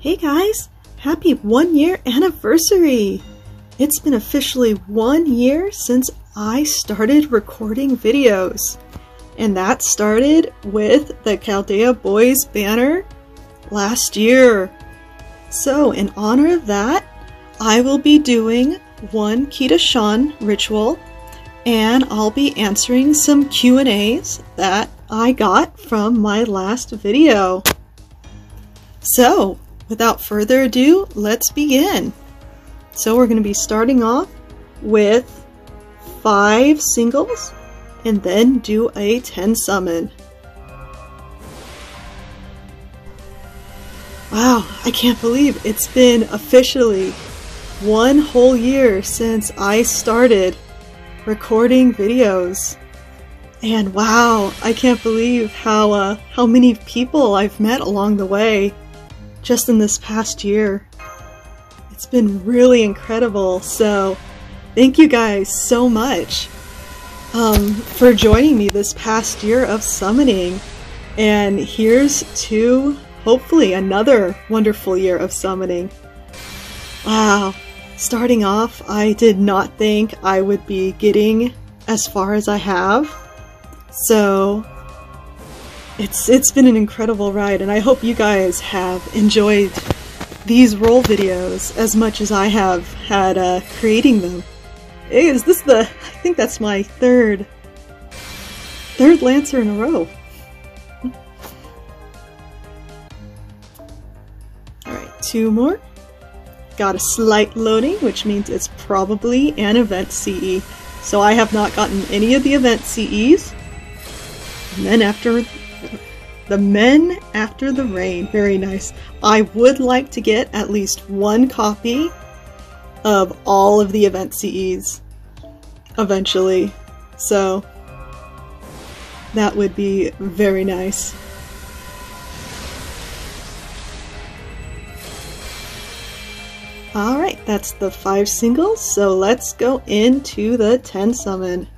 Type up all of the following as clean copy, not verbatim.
Hey guys, happy 1 year anniversary! It's been officially 1 year since I started recording videos. And that started with the Chaldea Boys banner last year. So in honor of that, I will be doing one kitasean ritual, and I'll be answering some Q&As that I got from my last video. So, without further ado, let's begin. So we're going to be starting off with 5 singles and then do a 10 summon. Wow, I can't believe it's been officially 1 whole year since I started recording videos. And wow, I can't believe how many people I've met along the way just in this past year. It's been really incredible, so thank you guys so much for joining me this past year of summoning. And here's to hopefully another wonderful year of summoning. Wow, starting off, I did not think I would be getting as far as I have, so it's been an incredible ride, and I hope you guys have enjoyed these roll videos as much as I have had creating them. Hey, is this I think that's my third Lancer in a row. Alright, 2 more. Got a slight loading, which means it's probably an event CE. So I have not gotten any of the event CEs. And then after the Men After the Rain, very nice. I would like to get at least 1 copy of all of the event CEs eventually, so that would be very nice. Alright, that's the 5 singles, so let's go into the 10 summon.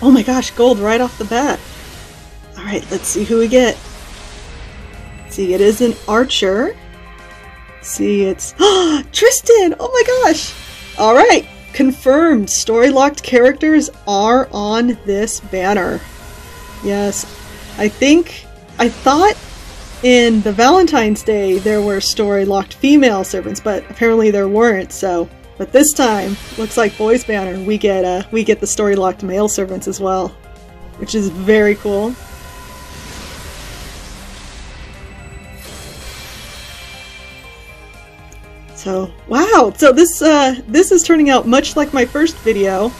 Oh my gosh, gold right off the bat. Alright, let's see who we get. See, it is an archer. See, it's Tristan! Oh my gosh! Alright, confirmed. Story locked characters are on this banner. Yes, I thought in the Valentine's Day there were story locked female servants, but apparently there weren't, so. But this time, looks like Boys Banner, we get the story locked male servants as well, which is very cool. So wow! So this is turning out much like my first video.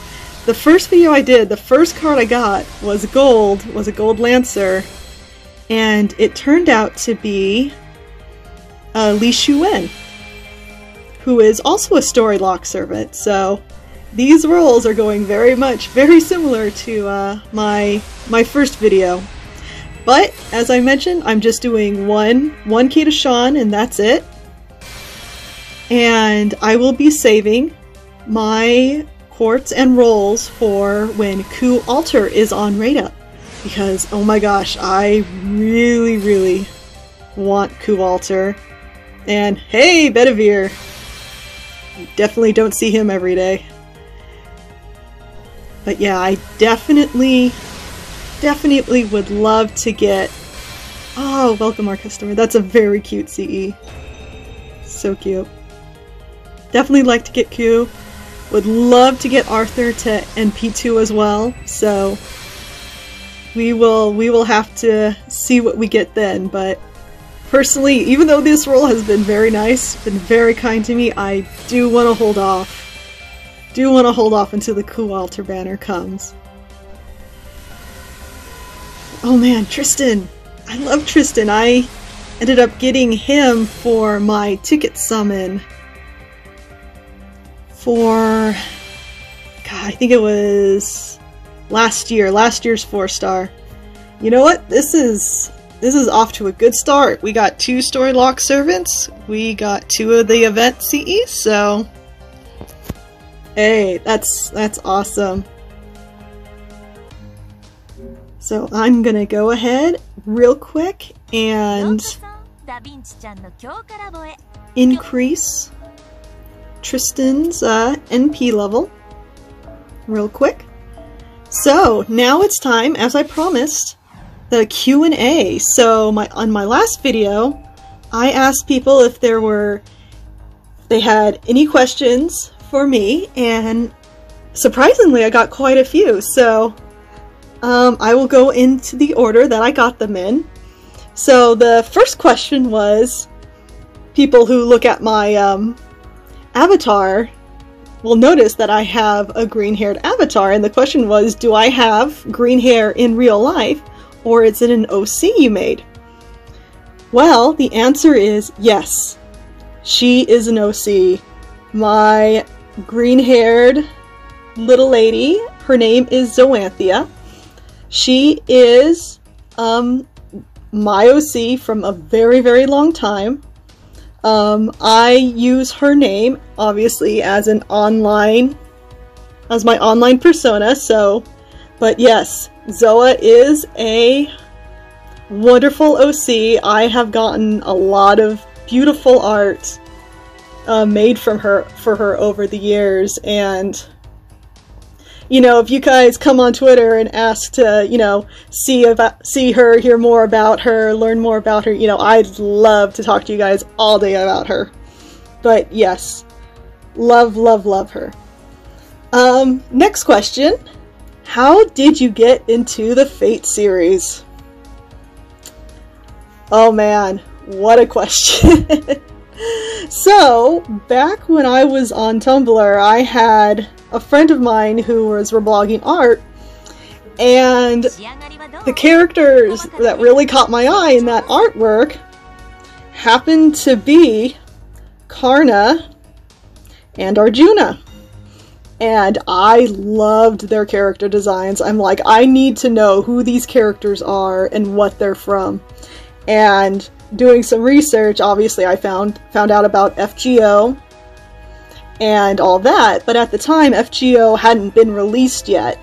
The first video I did, the first card I got was a gold Lancer, and it turned out to be Li Shuwen, who is also a story lock servant. So these rolls are going very similar to my first video. But as I mentioned, I'm just doing one kitasean and that's it. And I will be saving my quartz and rolls for when Ku Altar is on raid up, because oh my gosh, I really want Ku Altar. And hey, Bedivere! You definitely don't see him every day. But yeah, I definitely would love to get... Oh, welcome our customer. That's a very cute CE. So cute. Definitely like to get Q. Would love to get Arthur to NP2 as well. So we will have to see what we get then, but personally, even though this roll has been very nice, been very kind to me, I do want to hold off. Do want to hold off until the Ku Altar banner comes. Oh man, Tristan! I love Tristan. I ended up getting him for my ticket summon for, God, I think it was last year's 4-star. You know what? This is off to a good start. We got 2 story lock servants. We got 2 of the event CEs, so hey, that's awesome. So I'm gonna go ahead real quick and increase Tristan's NP level real quick. So now it's time, as I promised, the Q&A. So on my last video, I asked people if they had any questions for me, and surprisingly I got quite a few. So I will go into the order that I got them in. So the first question was, people who look at my avatar will notice that I have a green-haired avatar, and the question was, do I have green hair in real life, or is it an OC you made? Well, the answer is yes. She is an OC. My green-haired little lady, her name is Zoanthea. She is my OC from a very, very long time. I use her name, obviously, as my online persona, so, but yes, Zoa is a wonderful OC. I have gotten a lot of beautiful art made for her over the years, and you know, if you guys come on Twitter and ask to, you know, see her, hear more about her, learn more about her, you know, I'd love to talk to you guys all day about her. But yes, love, love, love her. Next question. How did you get into the Fate series? Oh man, what a question. So, back when I was on Tumblr, I had a friend of mine who was reblogging art, and the characters that really caught my eye in that artwork happened to be Karna and Arjuna. And I loved their character designs. I'm like, I need to know who these characters are and what they're from. And doing some research, obviously I found out about FGO and all that, but at the time FGO hadn't been released yet.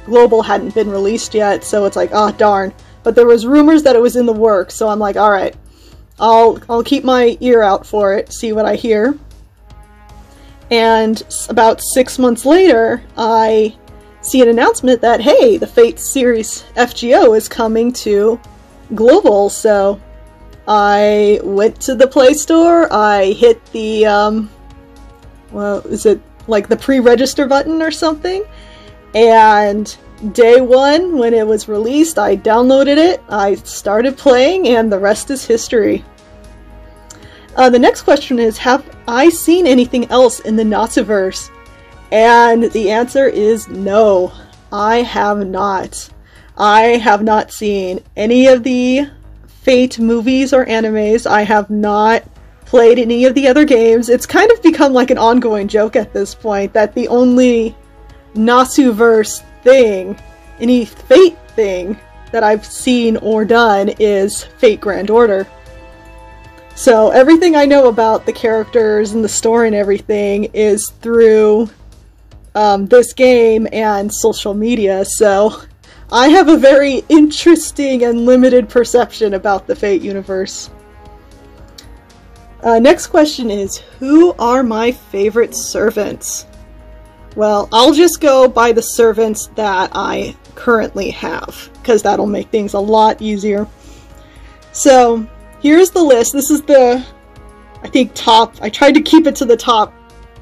Global hadn't been released yet, so it's like, oh darn. But there was rumors that it was in the works, so I'm like, alright, I'll keep my ear out for it, see what I hear. And about 6 months later, I see an announcement that, hey, the Fate series FGO is coming to Global, so I went to the Play Store, I hit the, well, is it like the pre-register button or something? And day one, when it was released, I downloaded it, I started playing, and the rest is history. The next question is, have I seen anything else in the Natsuverse? And the answer is no, I have not. I have not seen any of the Fate movies or animes. I have not played any of the other games. It's kind of become like an ongoing joke at this point that the only Natsuverse thing, any Fate thing that I've seen or done is Fate Grand Order. So everything I know about the characters and the story and everything is through this game and social media, so I have a very interesting and limited perception about the Fate universe. Next question is, who are my favorite servants? Well, I'll just go by the servants that I currently have, because that'll make things a lot easier. So, here's the list. This is the, I think, top. I tried to keep it to the top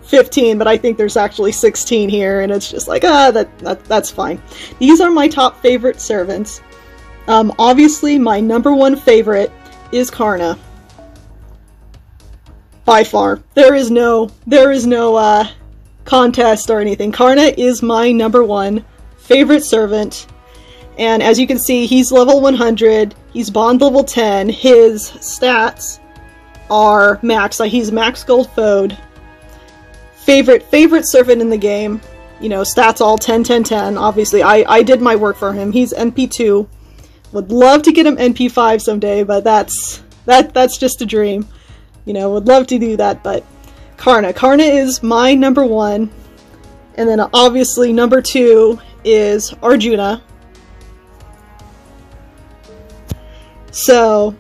15, but I think there's actually 16 here, and it's just like, that's fine. These are my top favorite servants. Obviously, my number one favorite is Karna. By far. There is no contest or anything. Karna is my number one favorite servant. And as you can see, he's level 100, he's bond level 10, his stats are max, like he's max gold fode. Favorite servant in the game, you know, stats all 10, 10, 10, obviously, I did my work for him, he's NP2, would love to get him NP5 someday, but that's just a dream, you know, would love to do that, but Karna is my number one, and then obviously number two is Arjuna. So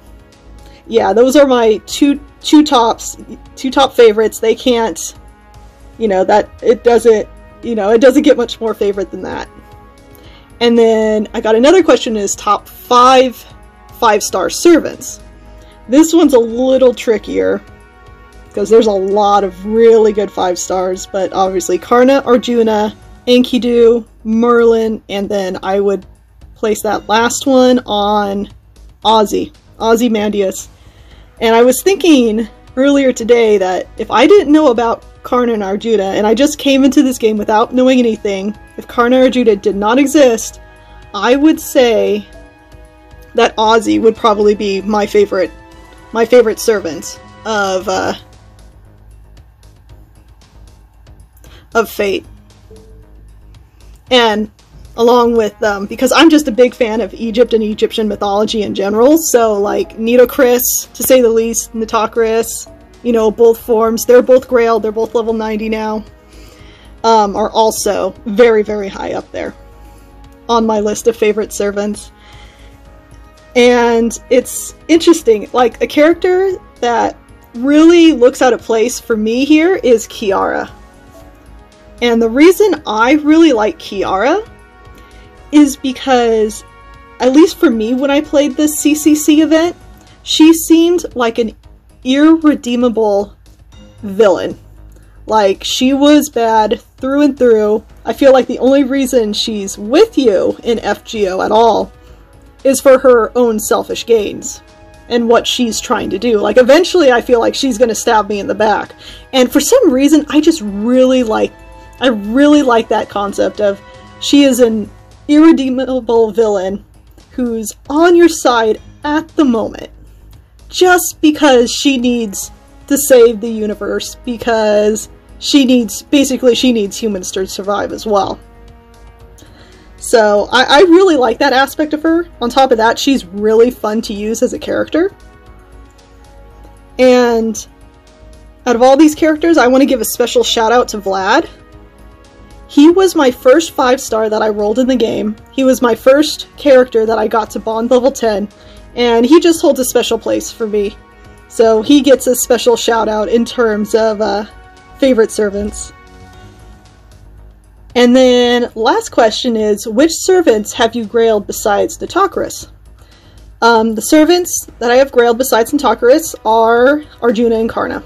yeah, those are my two top favorites. They can't, you know, that it doesn't get much more favorite than that. And then I got another question, is top 5-star servants. This one's a little trickier because there's a lot of really good 5 stars, but obviously Karna, Arjuna, Enkidu, Merlin, and then I would place that last one on Ozymandias. And I was thinking earlier today that if I didn't know about Karna and Arjuna, and I just came into this game without knowing anything, if Karna or Arjuna did not exist, I would say that Ozzy would probably be my favorite servant of Fate. And along with because I'm just a big fan of Egypt and Egyptian mythology in general, so like Nitocris, to say the least, Nitocris, you know, both forms, they're both Grail, they're both level 90 now, are also very, very high up there on my list of favorite servants. And it's interesting, like a character that really looks out of place for me here is Kiara. And the reason I really like Kiara is because, at least for me when I played this CCC event, she seemed like an irredeemable villain. Like, she was bad through and through. I feel like the only reason she's with you in FGO at all is for her own selfish gains and what she's trying to do. Like, eventually I feel like she's gonna stab me in the back. And for some reason, I really like that concept of she is an irredeemable villain who's on your side at the moment just because she needs to save the universe, because she needs humans to survive as well. So I really like that aspect of her. On top of that, she's really fun to use as a character. And out of all these characters, I want to give a special shout out to Vlad. He was my first 5-star that I rolled in the game. He was my first character that I got to bond level 10, and he just holds a special place for me. So he gets a special shout out in terms of favorite servants. And then last question is, which servants have you grailed besides Nitocris? The servants that I have grailed besides Nitocris are Arjuna and Karna.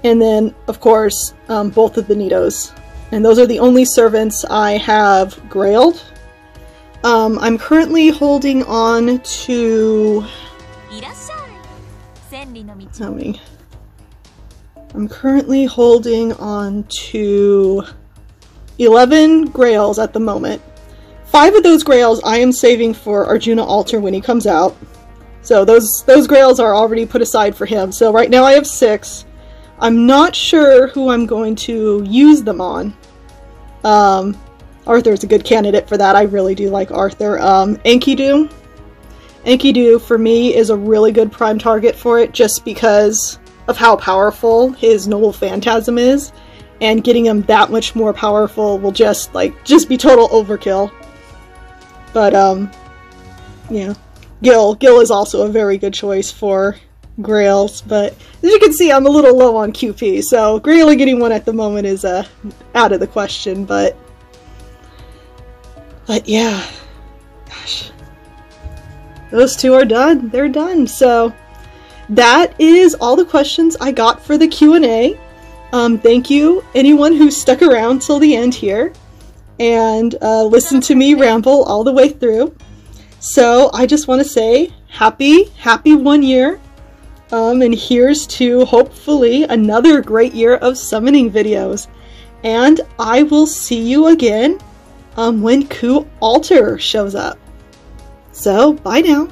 And then, of course, both of the Nitos. And those are the only servants I have grailed. I'm currently holding on to... I'm currently holding on to 11 grails at the moment. 5 of those grails I am saving for Arjuna Altar when he comes out. So those grails are already put aside for him. So right now I have 6. I'm not sure who I'm going to use them on. Arthur's a good candidate for that. I really do like Arthur. Enkidu. Enkidu, for me, is a really good prime target for it just because of how powerful his Noble Phantasm is. And getting him that much more powerful will just be total overkill. But, yeah. Gil is also a very good choice for grails, but as you can see, I'm a little low on QP, so grailing getting one at the moment is out of the question, but yeah, gosh, those two are done. They're done. So that is all the questions I got for the Q&A. Thank you anyone who stuck around till the end here and listened to me ramble all the way through. So I just want to say happy 1 year. And here's to hopefully another great year of summoning videos. And I will see you again when Ku Altar shows up. So, bye now.